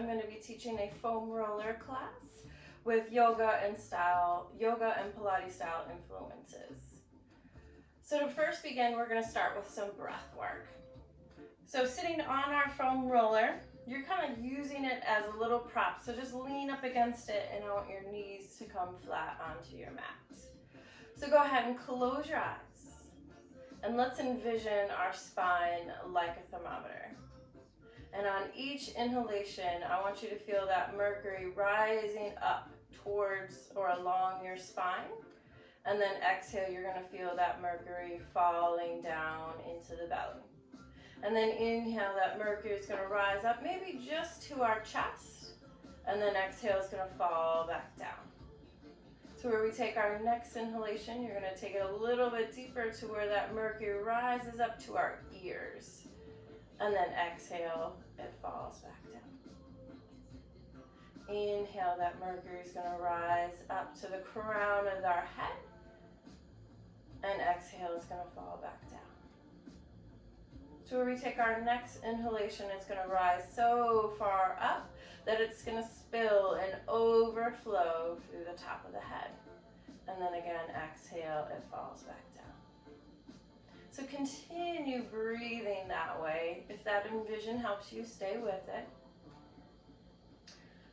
I'm going to be teaching a foam roller class with yoga and Pilates style influences. So to first begin, we're going to start with some breath work. So sitting on our foam roller, you're kind of using it as a little prop. So just lean up against it and I want your knees to come flat onto your mat. So go ahead and close your eyes. And let's envision our spine like a thermometer. And on each inhalation, I want you to feel that mercury rising up towards or along your spine. And then exhale, you're going to feel that mercury falling down into the belly. And then inhale, that mercury is going to rise up maybe just to our chest. And then exhale is going to fall back down. So where we take our next inhalation, you're going to take it a little bit deeper to where that mercury rises up to our ears. And then exhale, it falls back down. Inhale, that mercury is going to rise up to the crown of our head. And exhale, it's going to fall back down. So where we take our next inhalation, it's going to rise so far up that it's going to spill and overflow through the top of the head. And then again, exhale, it falls back down. So continue breathing that way. If that envision helps you, stay with it.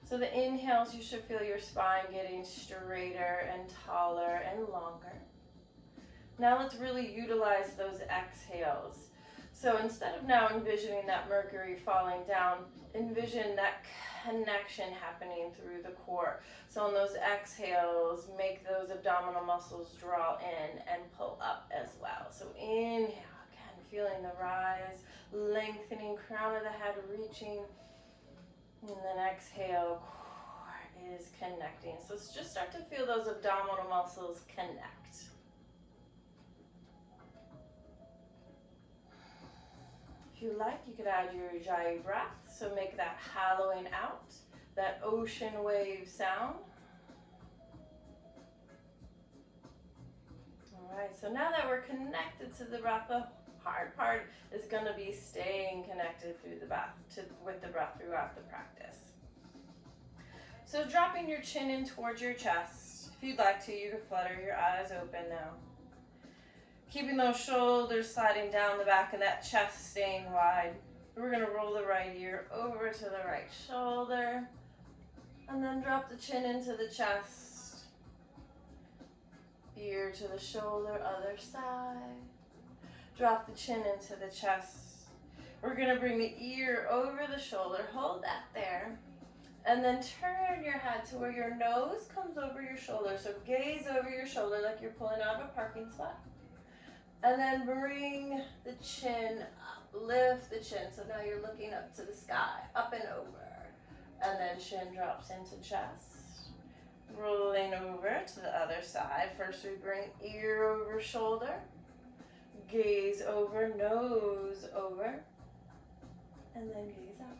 So the inhales, you should feel your spine getting straighter and taller and longer. Now let's really utilize those exhales. So instead of now envisioning that mercury falling down, envision that connection happening through the core. So on those exhales, make those abdominal muscles draw in and pull up as well. So inhale, again, feeling the rise, lengthening, crown of the head reaching. And then exhale, core is connecting. So let's just start to feel those abdominal muscles connect. If you like, you could add your Ujjayi breath, so make that hollowing out, that ocean wave sound. All right, so now that we're connected to the breath, the hard part is going to be staying connected through the breath, with the breath throughout the practice. So dropping your chin in towards your chest. If you'd like to, you can flutter your eyes open now. Keeping those shoulders sliding down the back and that chest staying wide. We're going to roll the right ear over to the right shoulder. And then drop the chin into the chest. Ear to the shoulder, other side. Drop the chin into the chest. We're going to bring the ear over the shoulder. Hold that there. And then turn your head to where your nose comes over your shoulder. So gaze over your shoulder like you're pulling out of a parking spot. And then bring the chin up, lift the chin. So now you're looking up to the sky, up and over. And then chin drops into chest. Rolling over to the other side. First we bring ear over shoulder. Gaze over, nose over. And then gaze up.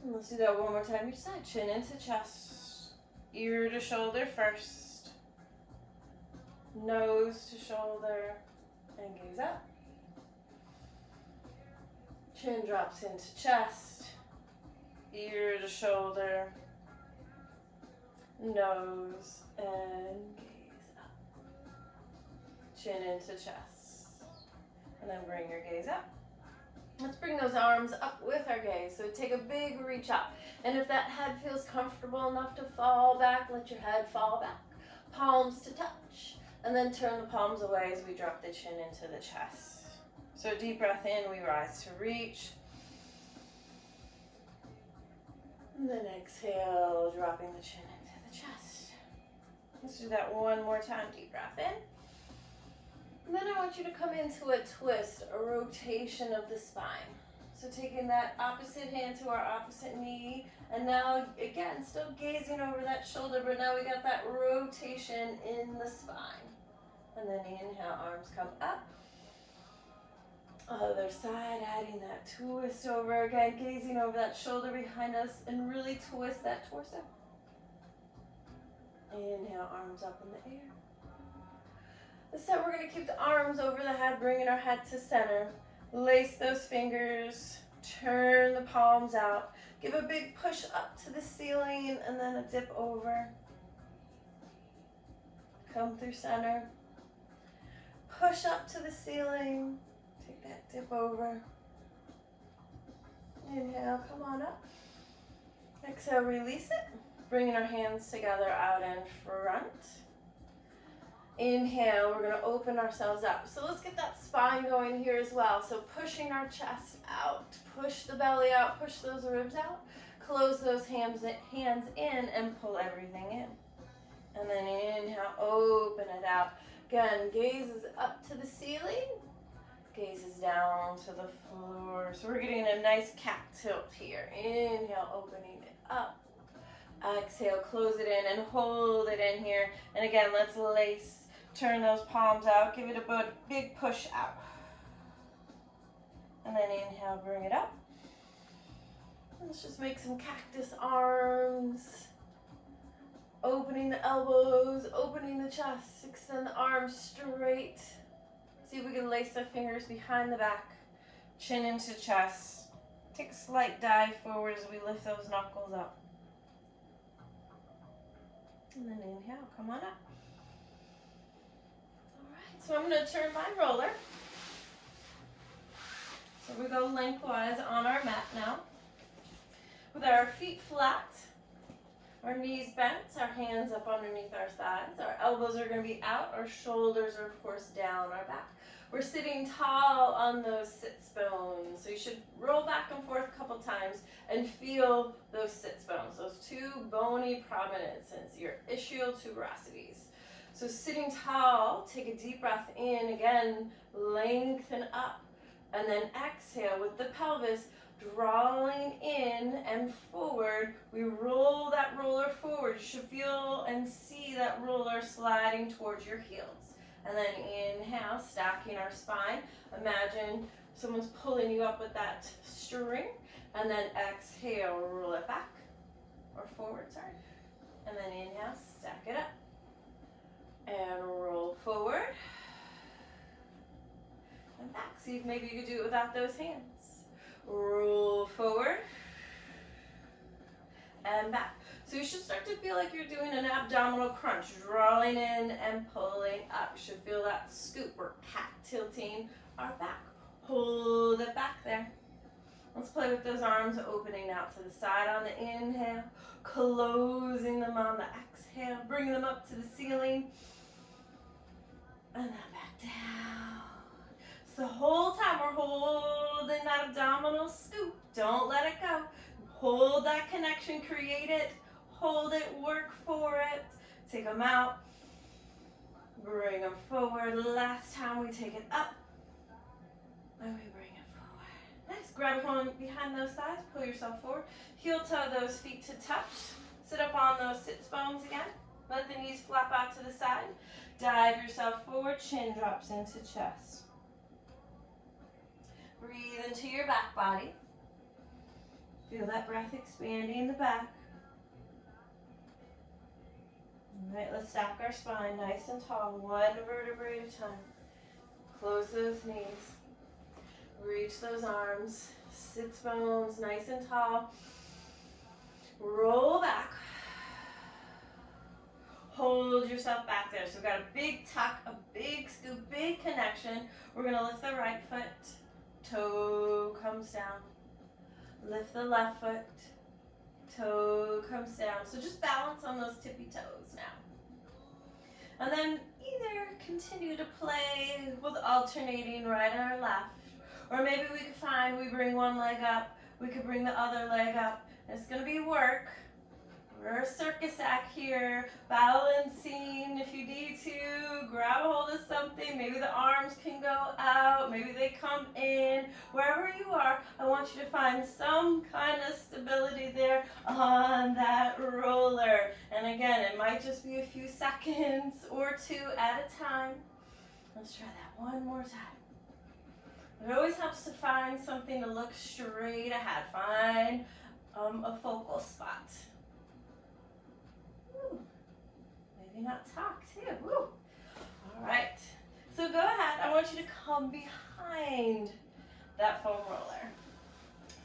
And let's do that one more time each side. Chin into chest. Ear to shoulder first. Nose to shoulder, and gaze up. Chin drops into chest, ear to shoulder, nose, and gaze up. Chin into chest. And then bring your gaze up. Let's bring those arms up with our gaze. So take a big reach up. And if that head feels comfortable enough to fall back, let your head fall back. Palms to touch. And then turn the palms away as we drop the chin into the chest. So deep breath in, we rise to reach. And then exhale, dropping the chin into the chest. Let's do that one more time. Deep breath in. And then I want you to come into a twist, a rotation of the spine. So taking that opposite hand to our opposite knee, and now again, still gazing over that shoulder, but now we got that rotation in the spine. And then inhale, arms come up. Other side, adding that twist over again, gazing over that shoulder behind us, and really twist that torso. Inhale, arms up in the air. This time we're going to keep the arms over the head, bringing our head to center. Lace those fingers Turn the palms out. Give a big push up to the ceiling and then a dip over. Come through center. Push up to the ceiling. Take that dip over. Inhale, come on up. Exhale, release it. Bringing our hands together out in front. Inhale, we're gonna open ourselves up. So let's get that spine going here as well. So pushing our chest out, push the belly out, push those ribs out, close those hands in and pull everything in. And then inhale, open it out. Again, gaze is up to the ceiling, gaze is down to the floor. So we're getting a nice cat tilt here. Inhale, opening it up. Exhale, close it in and hold it in here. And again, let's lace. Turn those palms out. Give it a big push out. And then inhale, bring it up. Let's just make some cactus arms. Opening the elbows, opening the chest. Extend the arms straight. See if we can lace the fingers behind the back. Chin into chest. Take a slight dive forward as we lift those knuckles up. And then inhale, come on up. So I'm going to turn my roller. So we go lengthwise on our mat now. With our feet flat, our knees bent, our hands up underneath our thighs. Our elbows are going to be out. Our shoulders are, of course, down our back. We're sitting tall on those sits bones. So you should roll back and forth a couple times and feel those sits bones, those two bony prominences, your ischial tuberosities. So sitting tall, take a deep breath in, again, lengthen up, and then exhale with the pelvis, drawing in and forward. We roll that roller forward. You should feel and see that roller sliding towards your heels. And then inhale, stacking our spine. Imagine someone's pulling you up with that string, and then exhale, roll it back, or forward, sorry. And then inhale, stack it up. And roll forward and back. See if maybe you could do it without those hands. Roll forward and back. So you should start to feel like you're doing an abdominal crunch, drawing in and pulling up. You should feel that scoop or cat tilting our back. Hold it back there. Let's play with those arms opening out to the side on the inhale, closing them on the exhale, bringing them up to the ceiling. And then back down. So the whole time we're holding that abdominal scoop. Don't let it go. Hold that connection, create it, hold it, work for it. Take them out. Bring them forward. Last time we take it up. And we bring it forward. Nice. Grab one behind those thighs. Pull yourself forward. Heel toe those feet to touch. Sit up on those sits bones again. Let the knees flap out to the side. Dive yourself forward, chin drops into chest. Breathe into your back body. Feel that breath expanding the back. All right, let's stack our spine nice and tall, one vertebrae at a time. Close those knees. Reach those arms. Sits bones nice and tall. Roll back. Hold yourself back there. So we've got a big tuck, a big scoop, big connection. We're going to lift the right foot. Toe comes down. Lift the left foot. Toe comes down. So just balance on those tippy toes now. And then either continue to play with alternating right or left. Or maybe we could find we bring one leg up. We could bring the other leg up. It's going to be work. We're a circus act here, balancing if you need to, grab a hold of something, maybe the arms can go out, maybe they come in, wherever you are, I want you to find some kind of stability there on that roller. And again, it might just be a few seconds or two at a time. Let's try that one more time. It always helps to find something to look straight ahead, find a focal spot. Maybe not talk too. Woo. All right. So go ahead. I want you to come behind that foam roller.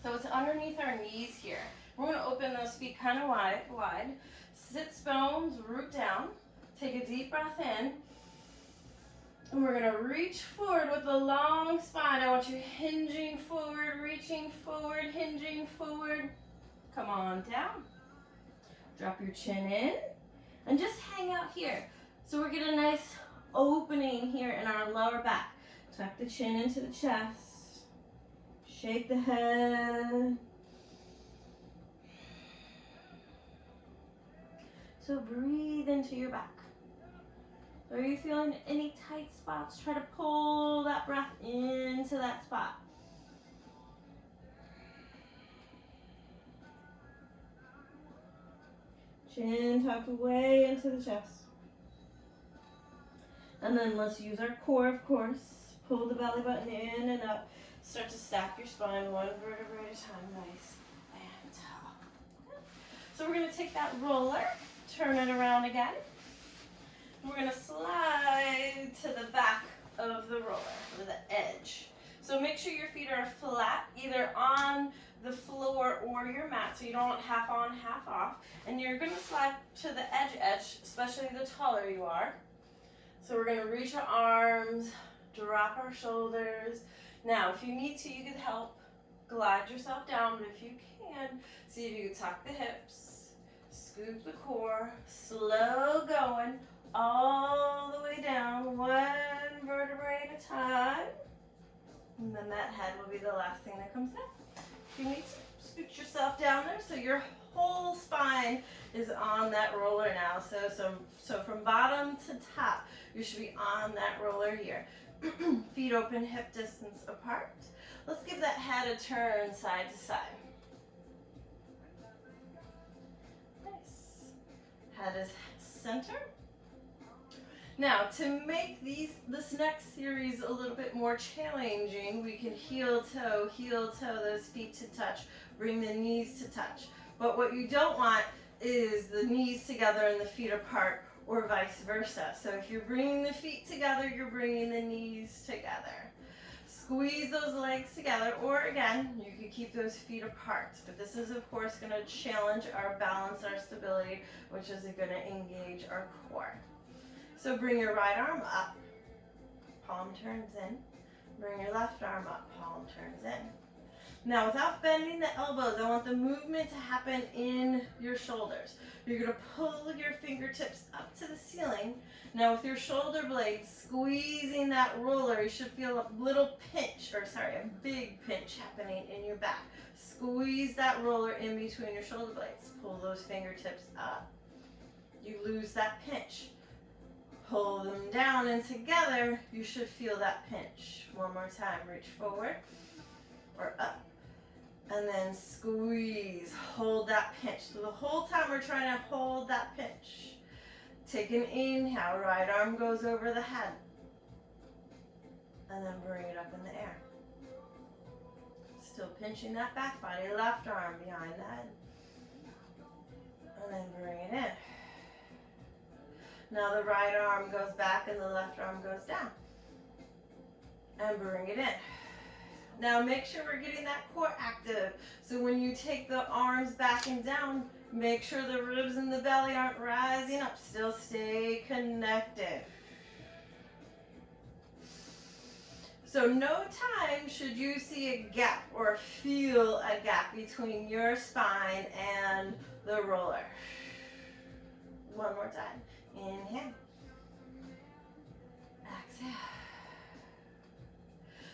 So it's underneath our knees here. We're going to open those feet kind of wide. Sit bones, root down. Take a deep breath in. And we're going to reach forward with a long spine. I want you hinging forward, reaching forward, hinging forward. Come on down. Drop your chin in. And just hang out here. So we're getting a nice opening here in our lower back. Tuck the chin into the chest. Shake the head. So breathe into your back. Are you feeling any tight spots? Try to pull that breath into that spot. Chin tucked way into the chest. And then let's use our core, of course. Pull the belly button in and up. Start to stack your spine one vertebrae at a time. Nice and tall. So we're going to take that roller, turn it around again. We're going to slide to the back of the roller, or the edge. So make sure your feet are flat, either on the floor or your mat, so you don't want half on, half off. And you're going to slide to the edge, especially the taller you are. So we're going to reach our arms, drop our shoulders. Now, if you need to, you can help glide yourself down, but if you can, see if you can tuck the hips, scoop the core, slow going, all the way down, one vertebrae at a time. And then that head will be the last thing that comes down. If you need to, scoot yourself down there so your whole spine is on that roller now. So from bottom to top, you should be on that roller here. Feet open, hip distance apart. Let's give that head a turn side to side. Nice. Head is center. Now, to make this next series a little bit more challenging, we can heel toe, those feet to touch, bring the knees to touch. But what you don't want is the knees together and the feet apart, or vice versa. So if you're bringing the feet together, you're bringing the knees together. Squeeze those legs together, or again, you can keep those feet apart. But this is, of course, going to challenge our balance, our stability, which is going to engage our core. So bring your right arm up, palm turns in. Bring your left arm up, palm turns in. Now, without bending the elbows, I want the movement to happen in your shoulders. You're going to pull your fingertips up to the ceiling. Now, with your shoulder blades squeezing that roller, you should feel a big pinch happening in your back. Squeeze that roller in between your shoulder blades. Pull those fingertips up. You lose that pinch. Pull them down, and together you should feel that pinch. One more time. Reach forward or up. And then squeeze. Hold that pinch. So the whole time we're trying to hold that pinch. Take an inhale. Right arm goes over the head. And then bring it up in the air. Still pinching that back body. Left arm behind the head. And then bring it in. Now the right arm goes back and the left arm goes down. And bring it in. Now make sure we're getting that core active. So when you take the arms back and down, make sure the ribs and the belly aren't rising up. Still stay connected. So no time should you see a gap or feel a gap between your spine and the roller. One more time. Inhale. Exhale.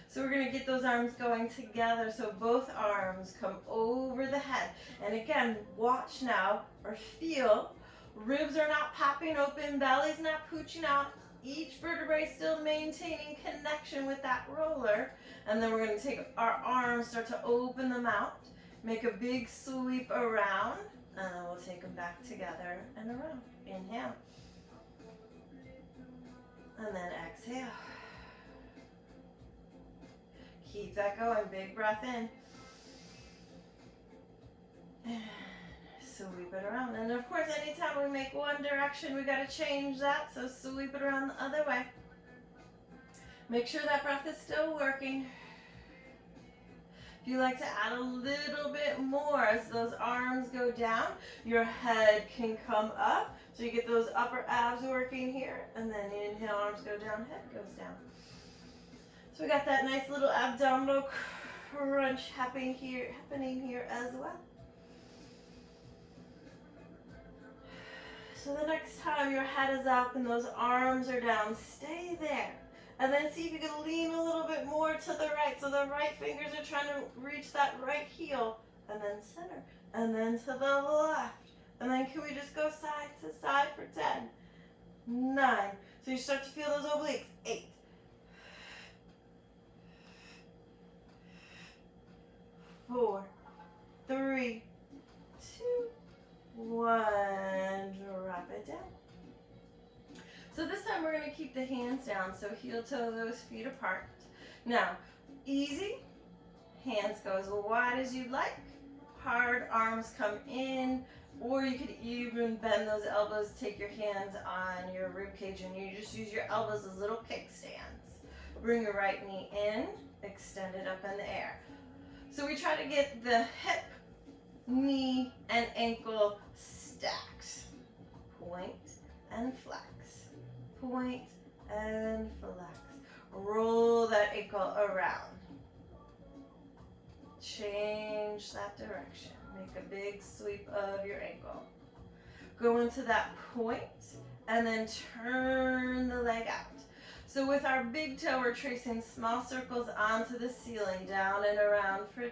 So we're going to get those arms going together. So both arms come over the head. And again, watch now or feel. Ribs are not popping open. Belly's not pooching out. Each vertebrae still maintaining connection with that roller. And then we're going to take our arms, start to open them out. Make a big sweep around. And then we'll take them back together and around. Inhale. And then exhale. Keep that going. Big breath in. And sweep it around. And of course, anytime we make one direction, we got to change that. So sweep it around the other way. Make sure that breath is still working. If If you like to add a little bit more, as those arms go down, your head can come up. So you get those upper abs working here, and then inhale, arms go down, head goes down. So we got that nice little abdominal crunch happening here as well. So the next time your head is up and those arms are down, stay there. And then see if you can lean a little bit more to the right. So the right fingers are trying to reach that right heel. And then center. And then to the left. And then can we just go side to side for 10, 9. So you start to feel those obliques. 8. 4, 3, 2, 1. Drop it down. So this time we're going to keep the hands down, so heel toe those feet apart. Now, easy, hands go as wide as you'd like, hard arms come in, or you could even bend those elbows, take your hands on your rib cage, and you just use your elbows as little kickstands. Bring your right knee in, extend it up in the air. So we try to get the hip, knee, and ankle stacked. Point and flex. Point and flex. Roll that ankle around. Change that direction. Make a big sweep of your ankle. Go into that point and then turn the leg out. So with our big toe, we're tracing small circles onto the ceiling, down and around for 10,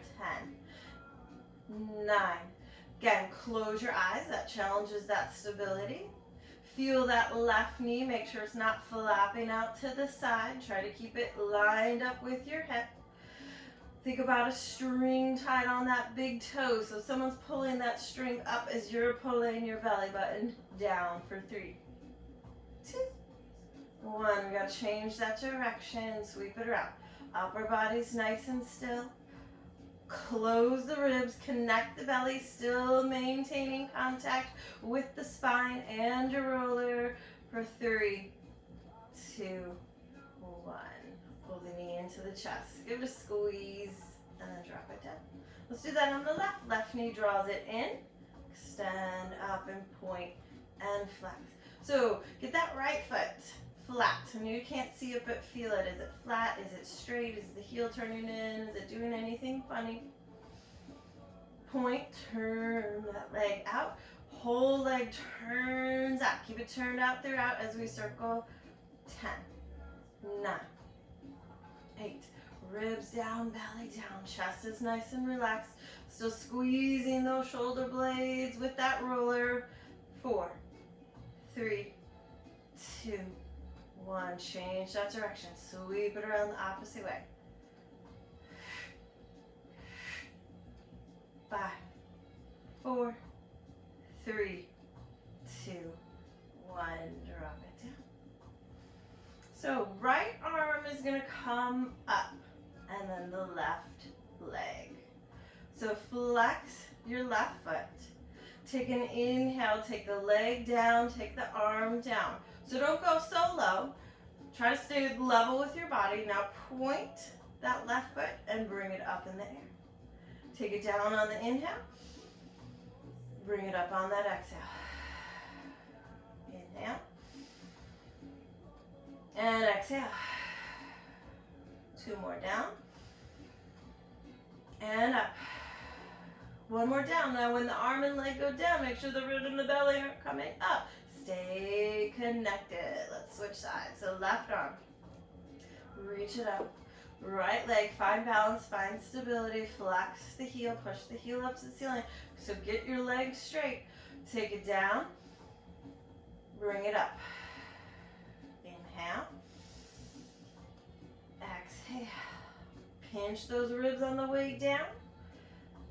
9. Again, close your eyes. That challenges that stability. Feel that left knee. Make sure it's not flapping out to the side. Try to keep it lined up with your hip. Think about a string tied on that big toe. So someone's pulling that string up as you're pulling your belly button down for 3, 2, 1. We got to change that direction. Sweep it around. Upper body's nice and still. Close the ribs, connect the belly, still maintaining contact with the spine and your roller for 3, 2, 1. Pull the knee into the chest. Give it a squeeze and then drop it down. Let's do that on the left. Left knee draws it in. Extend up and point and flex. So get that right foot flat. And you can't see it but feel it. Is it flat? Is it straight? Is the heel turning in? Is it doing anything funny? Point, turn that leg out. Whole leg turns out. Keep it turned out throughout as we circle. 10, 9, 8. Ribs down, belly down. Chest is nice and relaxed. Still squeezing those shoulder blades with that roller. 4, 3, 2, 1. Change that direction. Sweep it around the opposite way. 5, 4, 3, 2, 1. Drop it down. So right arm is going to come up and then the left leg. So flex your left foot. Take an inhale, take the leg down, take the arm down. So don't go so low. Try to stay level with your body. Now point that left foot and bring it up in the air. Take it down on the inhale. Bring it up on that exhale. Inhale. And exhale. 2 more down. And up. 1 more down. Now when the arm and leg go down, make sure the rib and the belly aren't coming up. Stay connected. Let's switch sides. So left arm. Reach it up. Right leg. Find balance. Find stability. Flex the heel. Push the heel up to the ceiling. So get your legs straight. Take it down. Bring it up. Inhale. Exhale. Pinch those ribs on the way down.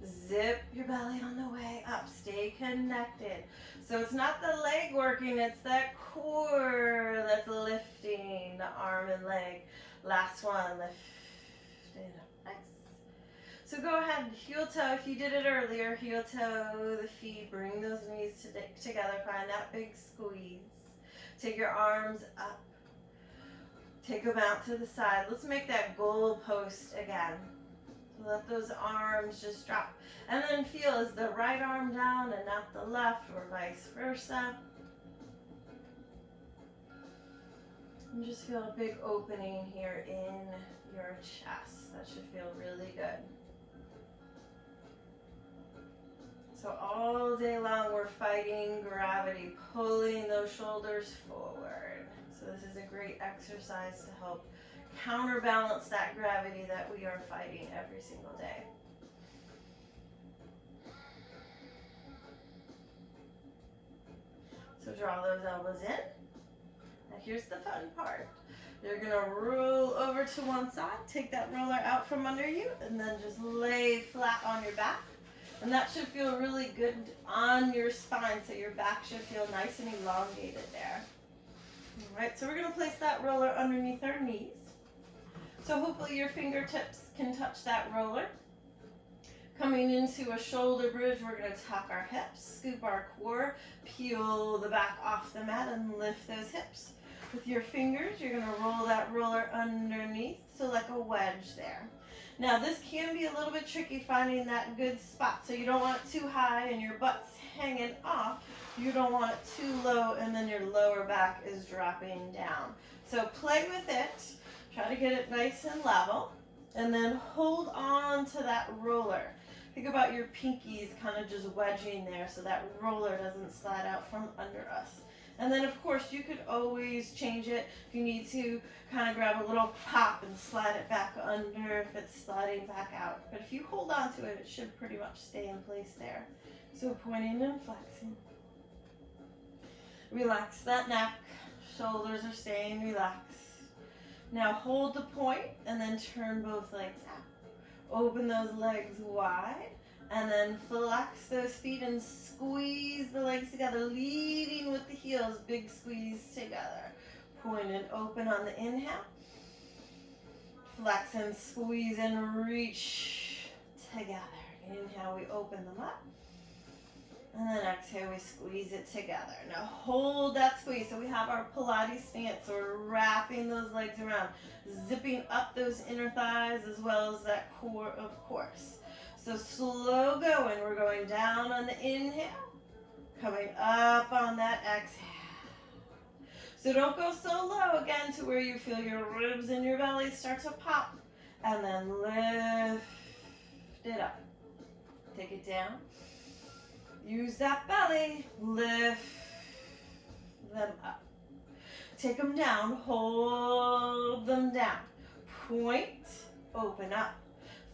Zip your belly on the way up. Stay connected. So it's not the leg working, it's that core that's lifting the arm and leg. Last one, lift it up. Nice. So go ahead, heel toe, if you did it earlier, heel toe the feet, bring those knees together, find that big squeeze. Take your arms up. Take them out to the side. Let's make that goal post again. So let those arms just drop. And then feel, is the right arm down and not the left, or vice versa. And just feel a big opening here in your chest. That should feel really good. So all day long we're fighting gravity, pulling those shoulders forward. So this is a great exercise to help counterbalance that gravity that we are fighting every single day. So draw those elbows in. Now here's the fun part. You're gonna roll over to one side, take that roller out from under you, and then just lay flat on your back. And that should feel really good on your spine, so your back should feel nice and elongated there. All right, so we're gonna place that roller underneath our knees. So hopefully your fingertips can touch that roller. Coming into a shoulder bridge, we're gonna tuck our hips, scoop our core, peel the back off the mat, and lift those hips. With your fingers, you're gonna roll that roller underneath, so like a wedge there. Now this can be a little bit tricky finding that good spot, so you don't want it too high and your butt's hanging off. You don't want it too low and then your lower back is dropping down. So play with it, try to get it nice and level, and then hold on to that roller. Think about your pinkies kind of just wedging there so that roller doesn't slide out from under us. And then of course you could always change it if you need to, kind of grab a little pop and slide it back under if it's sliding back out. But if you hold on to it, it should pretty much stay in place there. So pointing and flexing. Relax that neck, shoulders are staying relaxed. Now hold the point and then turn both legs out. Open those legs wide. And then flex those feet and squeeze the legs together, leading with the heels, big squeeze together. Point and open on the inhale. Flex and squeeze and reach together. Inhale, we open them up. And then exhale, we squeeze it together. Now hold that squeeze. So we have our Pilates stance. So we're wrapping those legs around, zipping up those inner thighs as well as that core, of course. So slow going, we're going down on the inhale, coming up on that exhale. So don't go so low again to where you feel your ribs and your belly start to pop, and then lift it up. Take it down, use that belly, lift them up. Take them down, hold them down, point, open up.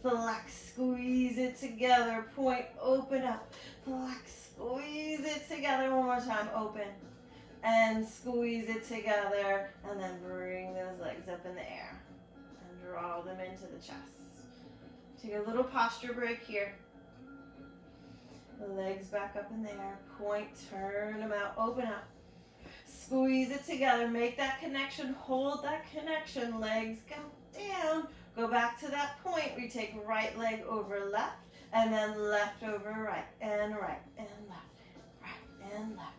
Flex, squeeze it together, point, open up. Flex, squeeze it together, one more time, open. And squeeze it together, and then bring those legs up in the air. And draw them into the chest. Take a little posture break here. The legs back up in the air, point, turn them out, open up. Squeeze it together, make that connection, hold that connection, legs go down. Go back to that point. We take right leg over left, and then left over right, and left, right, and left.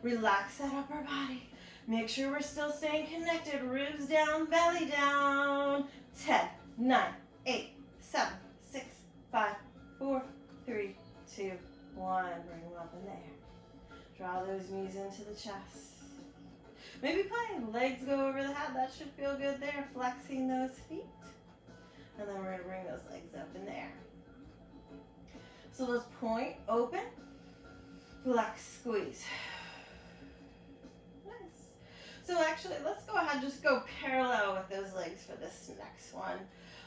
Relax that upper body. Make sure we're still staying connected. Ribs down, belly down. 10, 9, 8, 7, 6, 5, 4, 3, 2, 1. Bring them up in the air. Draw those knees into the chest. Maybe playing legs go over the head. That should feel good there. Flexing those feet. And then we're going to bring those legs up in the air. So let's point, open, flex, squeeze. Nice. So actually, let's go ahead and just go parallel with those legs for this next one.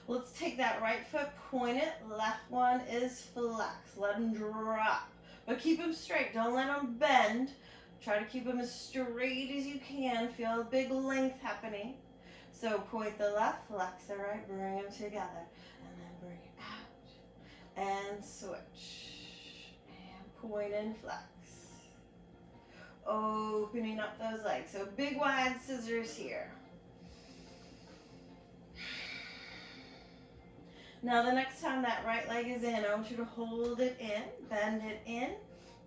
Let's take that right foot, point it, left one is flex. Let them drop, but keep them straight. Don't let them bend. Try to keep them as straight as you can. Feel a big length happening. So point the left, flex the right, bring them together, and then bring it out, and switch, and point and flex. Opening up those legs, so big wide scissors here. Now the next time that right leg is in, I want you to hold it in, bend it in,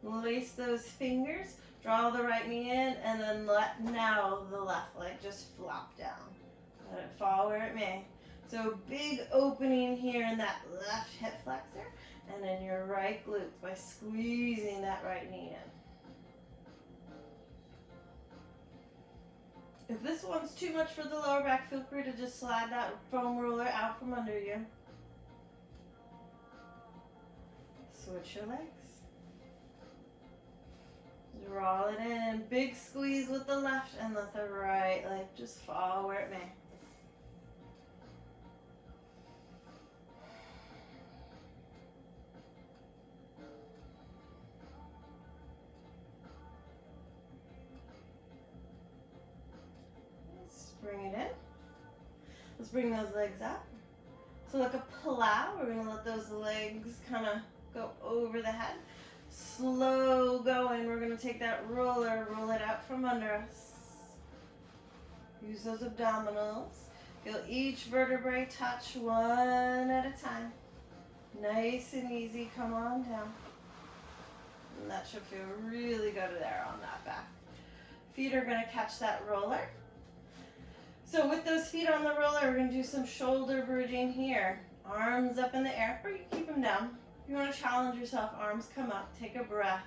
lace those fingers, draw the right knee in, and then let now the left leg just flop down. Let it fall where it may. So big opening here in that left hip flexor and in your right glute by squeezing that right knee in. If this one's too much for the lower back, feel free to just slide that foam roller out from under you. Switch your legs. Draw it in. Big squeeze with the left and let the right leg just fall where it may. Let's bring it in. Let's bring those legs up. So like a plow, we're going to let those legs kind of go over the head. Slow going. We're going to take that roller, roll it out from under us. Use those abdominals. Feel each vertebrae touch one at a time. Nice and easy. Come on down. And that should feel really good there on that back. Feet are going to catch that roller. So with those feet on the roller, we're going to do some shoulder bridging here. Arms up in the air, or you keep them down. If you want to challenge yourself, arms come up. Take a breath.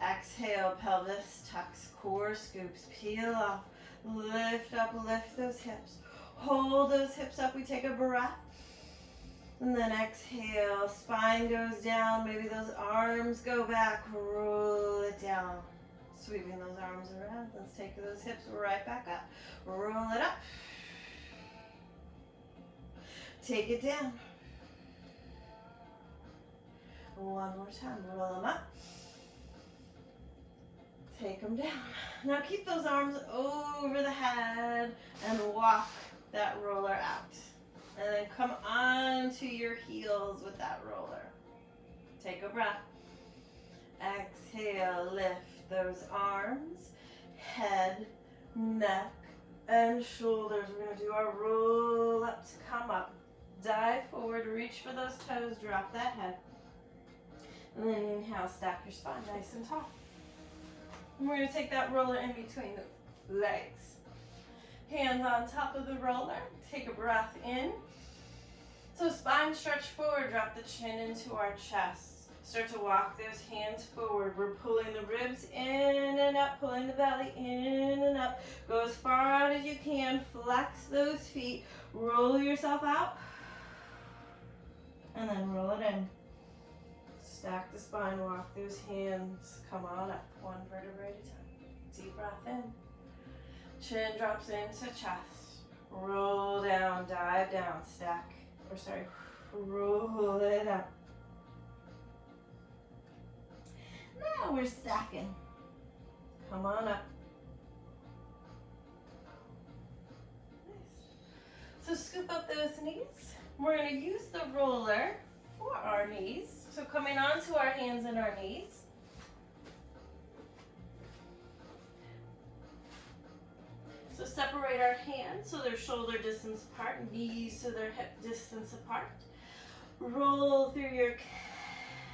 Exhale, pelvis tucks, core scoops, peel off. Lift up, lift those hips. Hold those hips up. We take a breath. And then exhale, spine goes down. Maybe those arms go back. Roll it down. Sweeping those arms around. Let's take those hips right back up. Roll it up. Take it down. One more time. Roll them up. Take them down. Now keep those arms over the head and walk that roller out. And then come onto your heels with that roller. Take a breath. Exhale, lift those arms, head, neck, and shoulders. We're going to do our roll up to come up. Dive forward, reach for those toes, drop that head. And then inhale, stack your spine nice and tall. And we're going to take that roller in between the legs. Hands on top of the roller. Take a breath in. So spine stretch forward, drop the chin into our chest. Start to walk those hands forward. We're pulling the ribs in and up, pulling the belly in and up. Go as far out as you can. Flex those feet. Roll yourself out. And then roll it in. Stack the spine, walk those hands. Come on up, one vertebrae at a time. Deep breath in. Chin drops into chest. Roll down, dive down, stack. Roll it up. Now we're stacking. Come on up. Nice. So scoop up those knees. We're going to use the roller for our knees. So coming onto our hands and our knees. So separate our hands so they're shoulder distance apart, knees so they're hip distance apart. Roll through your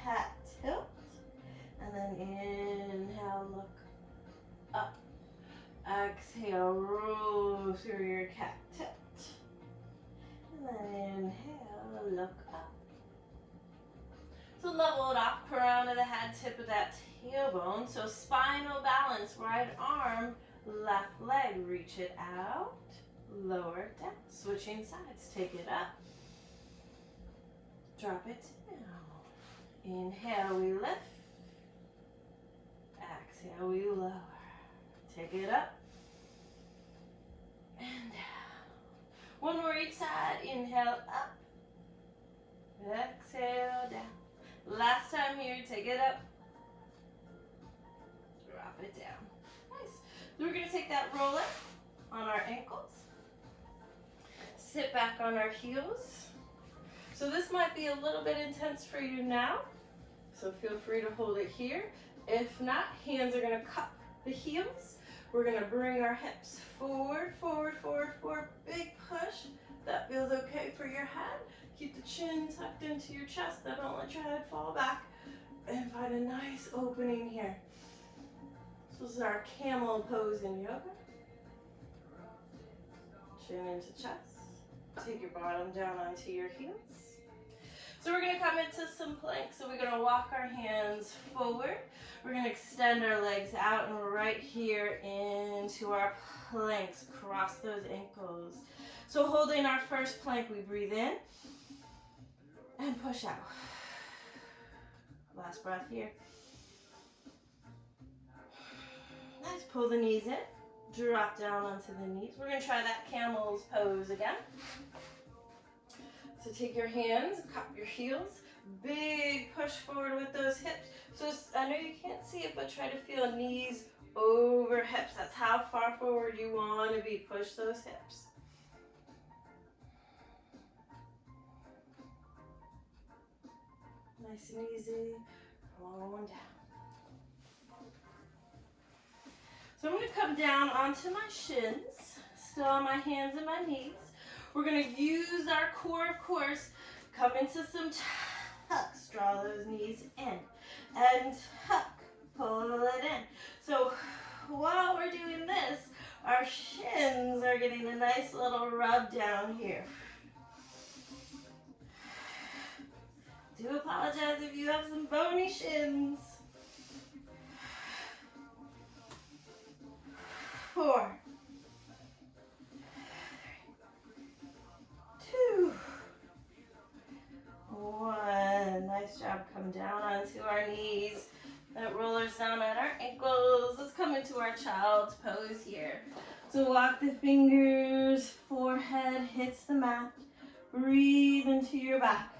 cat tilt. And then inhale, look up. Exhale, roll through your cat tilt. And then inhale, look up. So level it up, crown of the head, tip of that tailbone. So spinal balance, right arm, left leg, reach it out, lower it down. Switching sides, take it up, drop it down. Inhale, we lift. Exhale, we lower. Take it up and down. One more each side. Inhale, up. Exhale, down. Last time here, take it up. Drop it down. Nice. So we're going to take that roller on our ankles. Sit back on our heels. So this might be a little bit intense for you now. So feel free to hold it here. If not, hands are going to cup the heels. We're going to bring our hips forward, forward, forward, forward. Big push. That feels okay for your head. Keep the chin tucked into your chest. Then don't let your head fall back. And find a nice opening here. So this is our camel pose in yoga. Chin into chest. Take your bottom down onto your heels. So we're going to come into some planks. So we're going to walk our hands forward. We're going to extend our legs out and right here into our planks. Cross those ankles. So holding our first plank, we breathe in and push out. Last breath here. Nice. Pull the knees in. Drop down onto the knees. We're going to try that camel's pose again. So take your hands, cup your heels, big push forward with those hips. So I know you can't see it, but try to feel knees over hips. That's how far forward you want to be. Push those hips. Nice and easy. Rolling down. So I'm going to come down onto my shins, still on my hands and my knees. We're going to use our core, of course, come into some tucks. Draw those knees in and tuck, pull it in. So while we're doing this, our shins are getting a nice little rub down here. Do apologize if you have some bony shins. 4, 2, 1. Nice job. Come down onto our knees. That rollers down at our ankles. Let's come into our child's pose here. So walk the fingers, forehead hits the mat. Breathe into your back.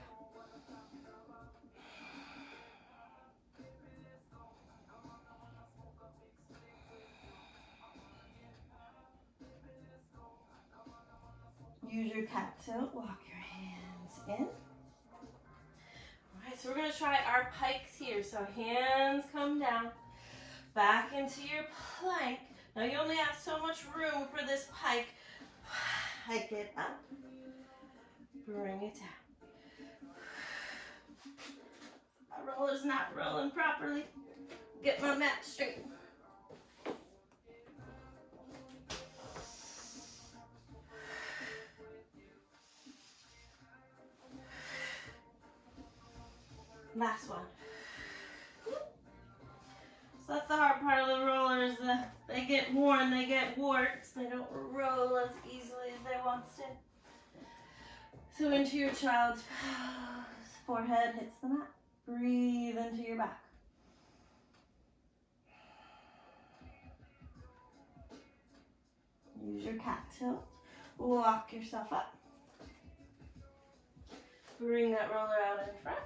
Use your cat tilt. Walk your hands in. All right, so we're going to try our pikes here. So hands come down, back into your plank. Now you only have so much room for this pike. Hike it up. Bring it down. My roller's not rolling properly. Get my mat straight. Last one. So that's the hard part of the rollers. They get worn, they get warts. They don't roll as easily as they once did. So into your child's pose. Forehead hits the mat. Breathe into your back. Use your cat tilt. Walk yourself up. Bring that roller out in front.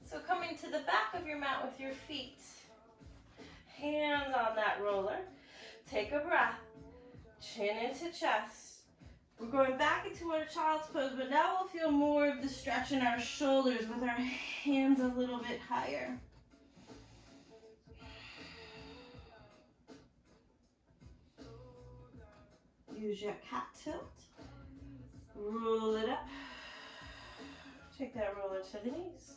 So coming to the back of your mat with your feet, hands on that roller. Take a breath, chin into chest. We're going back into our child's pose, but now we'll feel more of the stretch in our shoulders with our hands a little bit higher. Use your cat tilt. Roll it up. Take that roller to the knees.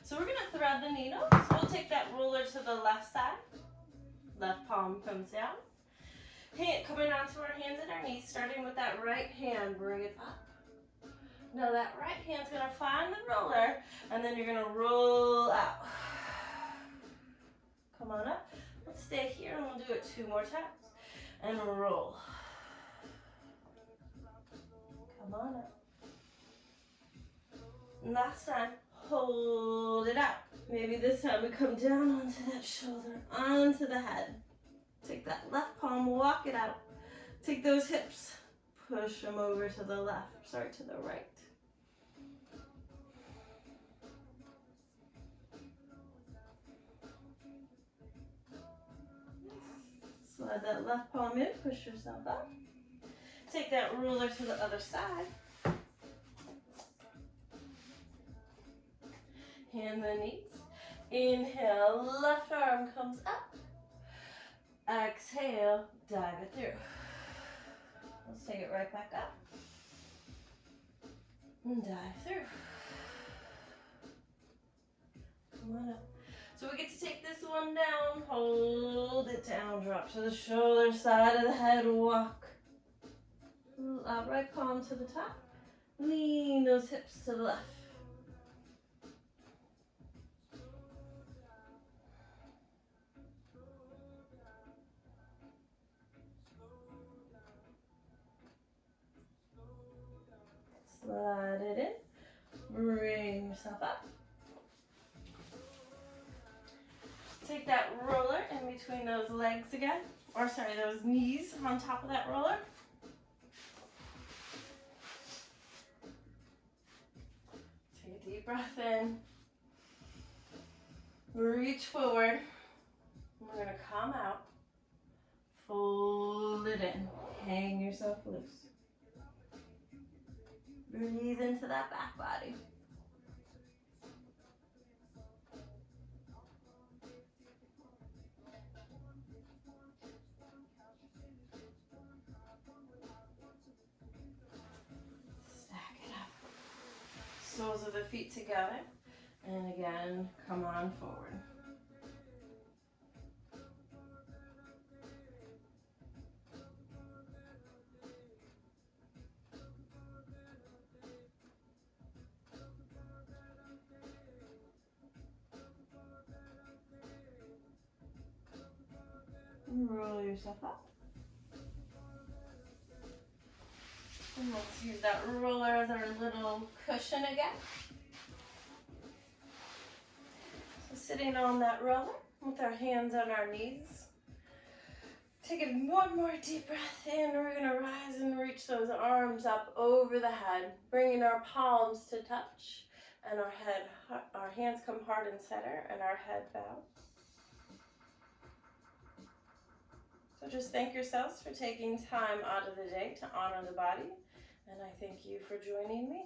So we're going to thread the needle. So we'll take that roller to the left side. Left palm comes down. Hand coming onto our hands and our knees, starting with that right hand. Bring it up. Now that right hand's going to find the roller, and then you're going to roll out. Come on up. Let's stay here, and we'll do it 2 more times. And roll. Come on up. Last time. Hold it out. Maybe this time we come down onto that shoulder, onto the head. Take that left palm, walk it out. Take those hips, push them over to the left, sorry, to the right. Slide that left palm in, push yourself up. Take that ruler to the other side. Hands and knees. Inhale, left arm comes up. Exhale, dive it through. Let's take it right back up. And dive through. Come on up. So we get to take this one down, hold it down, drop to the shoulder, side of the head, walk. Right palm to the top. Lean those hips to the left. Slide it in. Bring yourself up. Take that roller in between those legs again. Or sorry, those knees on top of that roller. Take a deep breath in. Reach forward. We're going to come out. Fold it in. Hang yourself loose. Breathe into that back body. Stack it up. Soles of the feet together. And again, come on forward. Roll yourself up. And let's use that roller as our little cushion again. So sitting on that roller with our hands on our knees. Taking one more deep breath in. We're going to rise and reach those arms up over the head, bringing our palms to touch, and our hands come hard and center, and our head bows. So just thank yourselves for taking time out of the day to honor the body, and I thank you for joining me.